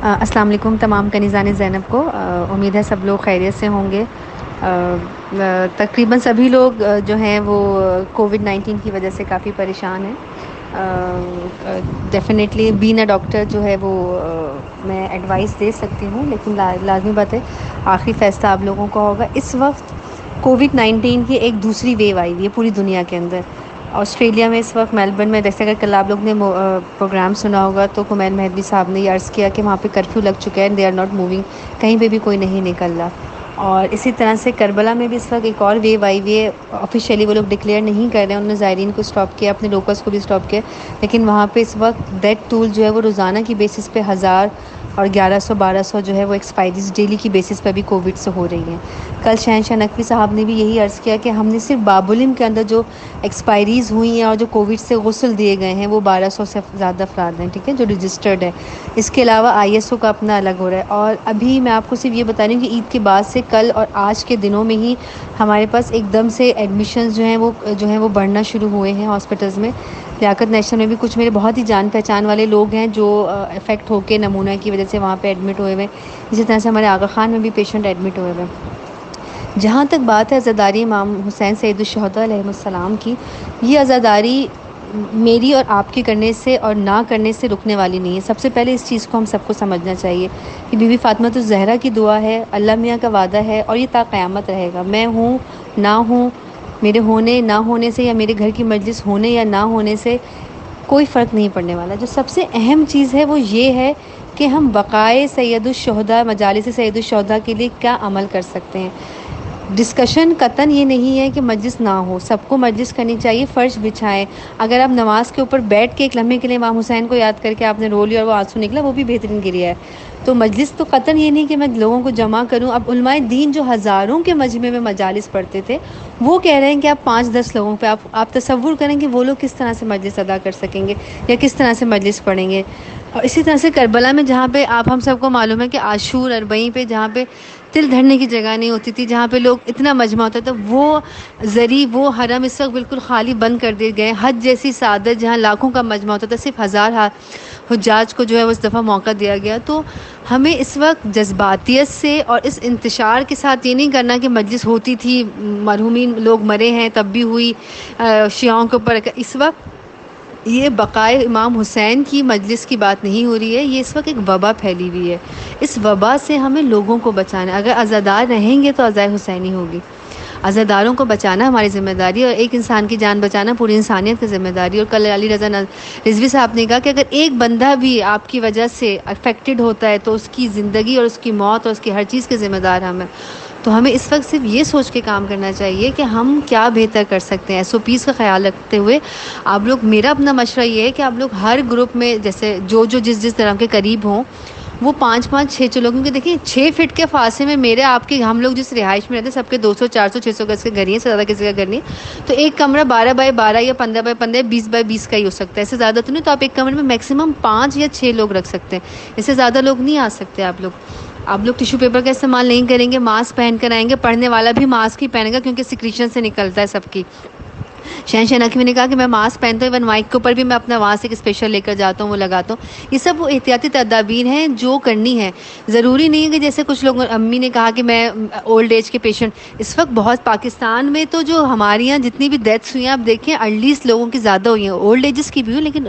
السلام علیکم تمام کنیزان زینب کو. امید ہے سب لوگ خیریت سے ہوں گے. تقریباً سبھی لوگ جو ہیں وہ کووڈ-19 کی وجہ سے کافی پریشان ہیں. ڈیفینیٹلی بین اے ڈاکٹر جو ہے وہ میں ایڈوائس دے سکتی ہوں، لیکن لازمی بات ہے آخری فیصلہ آپ لوگوں کا ہوگا. اس وقت کووڈ-19 کی ایک دوسری ویو آئی ہوئی ہے پوری دنیا کے اندر. آسٹریلیا میں اس وقت میلبرن میں، جیسے اگر کل آپ لوگ نے پروگرام سنا ہوگا تو کمیل مہدوی صاحب نے یہ عرض کیا کہ وہاں پہ کرفیو لگ چکا ہے، دے آر ناٹ موونگ، کہیں پہ بھی کوئی نہیں نکل رہا. اور اسی طرح سے کربلا میں بھی اس وقت ایک اور ویو آئی ہوئی ہے. آفیشیلی وہ لوگ ڈکلیئر نہیں کر رہے ہیں، انہوں نے زائرین کو اسٹاپ کیا، اپنے لوکلس کو بھی اسٹاپ کیا، لیکن وہاں پہ اس وقت ڈیتھ ٹول جو ہے وہ روزانہ کی بیسس پہ 1000 اور 1100-1200 جو ہے وہ ایکسپائریز ڈیلی کی بیسس پہ بھی کووڈ سے ہو رہی ہیں. کل شہنشاہ نقوی صاحب نے بھی یہی عرض کیا کہ ہم نے صرف بابلم کے اندر جو ایکسپائریز ہوئی ہیں اور جو کووڈ سے غسل دیے گئے ہیں وہ 1200 سے زیادہ افراد ہیں، ٹھیک ہے، جو رجسٹرڈ ہے. اس کے علاوہ آئی ایس او کا اپنا الگ ہو رہا ہے. اور ابھی میں آپ کو صرف یہ بتا رہی ہوں کہ عید کے بعد سے کل اور آج کے دنوں میں ہی ہمارے پاس ایک دم سے ایڈمیشنز جو ہیں وہ بڑھنا شروع ہوئے ہیں ہاسپٹلز میں. لیاقت نیشنل میں بھی کچھ میرے بہت ہی جان پہچان والے لوگ ہیں جو افیکٹ ہو کے نمونہ کی وجہ سے وہاں پہ ایڈمٹ ہوئے ہوئے. اسی طرح سے ہمارے آغا خان میں بھی پیشنٹ ایڈمٹ ہوئے ہوئے. جہاں تک بات ہے عزاداری امام حسین سید الشہداء علیہ السلام کی، یہ عزاداری میری اور آپ کے کرنے سے اور نہ کرنے سے رکنے والی نہیں ہے. سب سے پہلے اس چیز کو ہم سب کو سمجھنا چاہیے کہ بی بی فاطمہ الزہرا کی دعا ہے، اللہ میاں کا وعدہ ہے، اور یہ تا قیامت رہے گا. میں ہوں نہ ہوں، میرے ہونے نہ ہونے سے یا میرے گھر کی مجلس ہونے یا نہ ہونے سے کوئی فرق نہیں پڑنے والا. جو سب سے اہم چیز ہے وہ یہ ہے کہ ہم بقائے سید الشہداء، مجالس سید الشہداء کے لیے کیا عمل کر سکتے ہیں. ڈسکشن قطعاً یہ نہیں ہے کہ مجلس نہ ہو، سب کو مجلس کرنی چاہیے، فرش بچھائیں. اگر آپ نماز کے اوپر بیٹھ کے ایک لمحے کے لیے امام حسین کو یاد کر کے آپ نے رو لیا اور وہ آنسو نکلا، وہ بھی بہترین گریا ہے. تو مجلس تو قطعاً یہ نہیں کہ میں لوگوں کو جمع کروں. اب علماء دین جو ہزاروں کے مجمع میں مجالس پڑھتے تھے وہ کہہ رہے ہیں کہ آپ 5-10 لوگوں پہ آپ تصور کریں کہ وہ لوگ کس طرح سے مجلس ادا کر سکیں گے یا کس طرح سے مجلس پڑھیں گے. اور اسی طرح سے کربلا میں جہاں پہ آپ ہم سب کو معلوم ہے کہ عاشور اربعین پہ جہاں پہ تل دھرنے کی جگہ نہیں ہوتی تھی، جہاں پہ لوگ اتنا مجمع ہوتا تھا، وہ وہ حرم اس وقت بالکل خالی بند کر دیے گئے. حج جیسی سعادت جہاں لاکھوں کا مجمع ہوتا تھا، صرف 1000 حجاج کو جو ہے اس دفعہ موقع دیا گیا. تو ہمیں اس وقت جذباتیت سے اور اس انتشار کے ساتھ یہ نہیں کرنا کہ مجلس ہوتی تھی، مرحومین لوگ مرے ہیں تب بھی ہوئی، شیعوں کے اوپر. اس وقت یہ بقائے امام حسین کی مجلس کی بات نہیں ہو رہی ہے، یہ اس وقت ایک وبا پھیلی ہوئی ہے. اس وبا سے ہمیں لوگوں کو بچانا ہے. اگر عزادار رہیں گے تو عزائے حسینی ہوگی. عزاداروں کو بچانا ہماری ذمہ داری، اور ایک انسان کی جان بچانا پوری انسانیت کی ذمہ داری. اور کل علی رضا رضوی صاحب نے کہا کہ اگر ایک بندہ بھی آپ کی وجہ سے افیکٹڈ ہوتا ہے تو اس کی زندگی اور اس کی موت اور اس کی ہر چیز کے ذمہ دار ہم ہیں. تو ہمیں اس وقت صرف یہ سوچ کے کام کرنا چاہیے کہ ہم کیا بہتر کر سکتے ہیں. ایس او پیز کا خیال رکھتے ہوئے آپ لوگ، میرا اپنا مشورہ یہ ہے کہ آپ لوگ ہر گروپ میں جیسے جو جس طرح کے قریب ہوں وہ 5-5-6 لوگ، کیونکہ دیکھیں 6 فٹ کے فاصلے میں میرے آپ کے، ہم لوگ جس رہائش میں رہتے ہیں سب کے 200-400-600 گز کے گھر ہی ہیں، سے زیادہ کسی کا گھر نہیں. تو ایک کمرہ 12x12 یا 15x15 20x20 کا ہی ہو سکتا ہے، اس سے زیادہ تو نہیں. تو آپ ایک کمرے میں میکسیمم 5 یا 6 لوگ رکھ سکتے ہیں، اس سے زیادہ لوگ نہیں آ سکتے. آپ لوگ ٹیشو پیپر کا استعمال نہیں کریں گے، ماسک پہن کر آئیں گے. پڑھنے والا بھی ماسک ہی پہنے گا کیونکہ سیکریشن سے نکلتا ہے سب کی. شہنشاہ نقوی نے کہا کہ میں ماسک پہنتا ہوں، ایون مائک کے اوپر بھی میں اپنا وہاں سے ایک اسپیشل لے کر جاتا ہوں، وہ لگاتا ہوں. یہ سب وہ احتیاطی تدابیر ہیں جو کرنی ہے. ضروری نہیں ہے کہ جیسے کچھ لوگ، امی نے کہا کہ میں اولڈ ایج کے پیشنٹ، اس وقت بہت پاکستان میں تو جو ہمارے یہاں جتنی بھی ڈیتھس ہوئی ہیں آپ دیکھیں ارلیسٹ لوگوں کی زیادہ ہوئی ہیں، اولڈ ایجز کی بھی ہوئی لیکن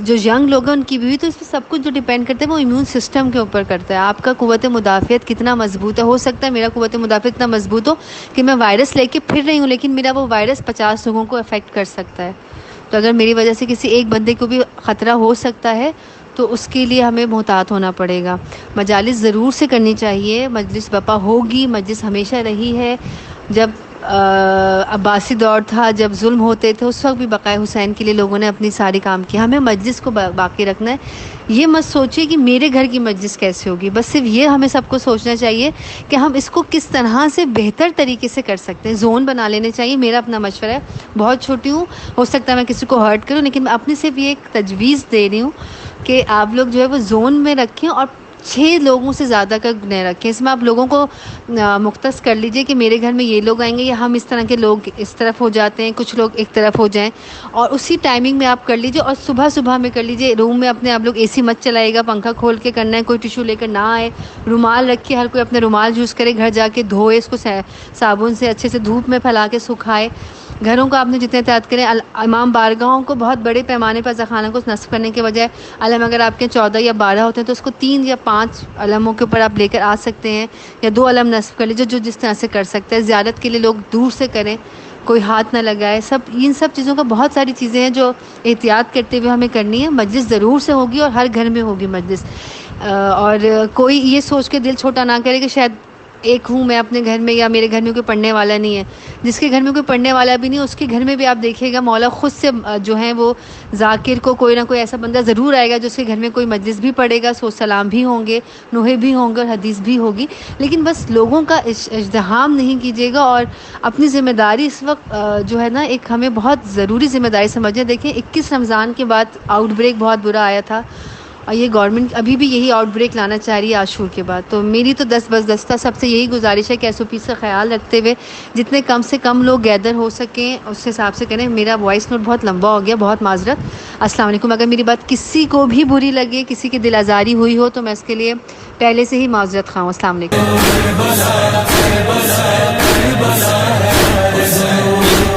جو ینگ لوگ ہیں ان کی بھی ہوئی. تو اس میں سب کچھ جو ڈیپینڈ کرتا ہے وہ امیون سسٹم کے اوپر کرتا ہے. آپ کا قوت مدافعت کتنا مضبوط ہے. ہو سکتا ہے میرا قوت مدافعت اتنا مضبوط ہو کہ میں وائرس لے کے پھر رہی ہوں لیکن میرا وہ وائرس 50 لوگوں کو افیکٹ کر سکتا ہے. تو اگر میری وجہ سے کسی ایک بندے کو بھی خطرہ ہو سکتا ہے تو اس کے لیے ہمیں محتاط ہونا پڑے گا. مجالس ضرور سے کرنی چاہیے. مجلس بپا ہوگی، مجلس ہمیشہ رہی ہے. جب عباسی دور تھا، جب ظلم ہوتے تھے، اس وقت بھی بقائے حسین کے لیے لوگوں نے اپنی ساری کام کیا. ہمیں مجلس کو باقی رکھنا ہے. یہ مت سوچیے کہ میرے گھر کی مجلس کیسے ہوگی، بس صرف یہ ہمیں سب کو سوچنا چاہیے کہ ہم اس کو کس طرح سے بہتر طریقے سے کر سکتے ہیں. زون بنا لینے چاہیے. میرا اپنا مشورہ ہے. بہت چھوٹی ہوں، ہو سکتا ہے میں کسی کو ہرٹ کروں، لیکن میں اپنی صرف یہ ایک تجویز دے رہی ہوں کہ آپ لوگ جو ہے وہ زون میں رکھیں اور 6 لوگوں سے زیادہ کا نہ رکھیں. اس میں آپ لوگوں کو مختص کر لیجئے کہ میرے گھر میں یہ لوگ آئیں گے یا ہم اس طرح کے لوگ اس طرف ہو جاتے ہیں, کچھ لوگ ایک طرف ہو جائیں, اور اسی ٹائمنگ میں آپ کر لیجئے. اور صبح میں کر لیجئے. روم میں اپنے آپ لوگ اے سی مت چلائے گا, پنکھا کھول کے کرنا ہے, کوئی ٹیشو لے کر نہ آئے, رومال رکھیے, ہر کوئی اپنے رومال یوز کرے, گھر جا کے دھوئے اس کو صابن سے اچھے سے, دھوپ میں پھیلا کے سکھائے. گھروں کو آپ نے جتنے احتیاط کریں. امام بارگاہوں کو بہت بڑے پیمانے پر خانہ کو نصب کرنے کے بجائے علم اگر آپ کے 14 یا 12 ہوتے ہیں تو اس کو 3 یا 5 علموں کے اوپر آپ لے کر آ سکتے ہیں, یا 2 علم نصب کر لیجیے جو جس طرح سے کر سکتے ہیں. زیارت کے لیے لوگ دور سے کریں, کوئی ہاتھ نہ لگائے. ان سب چیزوں کا بہت ساری چیزیں ہیں جو احتیاط کرتے ہوئے ہمیں کرنی ہے. مجلس ضرور سے ہوگی اور ہر گھر میں ہوگی مجلس, اور کوئی یہ سوچ کے دل چھوٹا نہ کرے کہ شاید ایک ہوں میں اپنے گھر میں, یا میرے گھر میں کوئی پڑھنے والا نہیں ہے. جس کے گھر میں کوئی پڑھنے والا بھی نہیں اس کے گھر میں بھی آپ دیکھیے گا مولا خود سے جو ہیں وہ ذاکر کو کوئی نہ کوئی ایسا بندہ ضرور آئے گا جو اس کے گھر میں کوئی مجلس بھی پڑھے گا, سو سلام بھی ہوں گے, نوحے بھی ہوں گے اور حدیث بھی ہوگی. لیکن بس لوگوں کا ازدحام نہیں کیجیے گا, اور اپنی ذمہ داری اس وقت جو ہے نا ایک ہمیں بہت ضروری ذمہ داری سمجھیں. دیکھیں 21 رمضان کے بعد آؤٹ بریک بہت برا آیا تھا, اور یہ گورنمنٹ ابھی بھی یہی آؤٹ بریک لانا چاہ رہی ہے عاشور کے بعد. تو میری تو دستہ سب سے یہی گزارش ہے کہ ایس او پی کا خیال رکھتے ہوئے جتنے کم سے کم لوگ گیدر ہو سکیں اس حساب سے کریں. میرا وائس نوٹ بہت لمبا ہو گیا, بہت معذرت. السلام علیکم. اگر میری بات کسی کو بھی بری لگے, کسی کی دل آزاری ہوئی ہو, تو میں اس کے لیے پہلے سے ہی معذرت خواہ ہوں. السلام علیکم.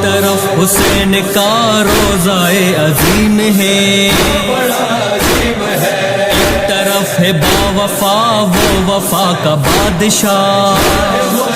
طرف حسین کا روزائے عظیم ہے, ایک طرف ہے با وفا وہ وفا کا بادشاہ.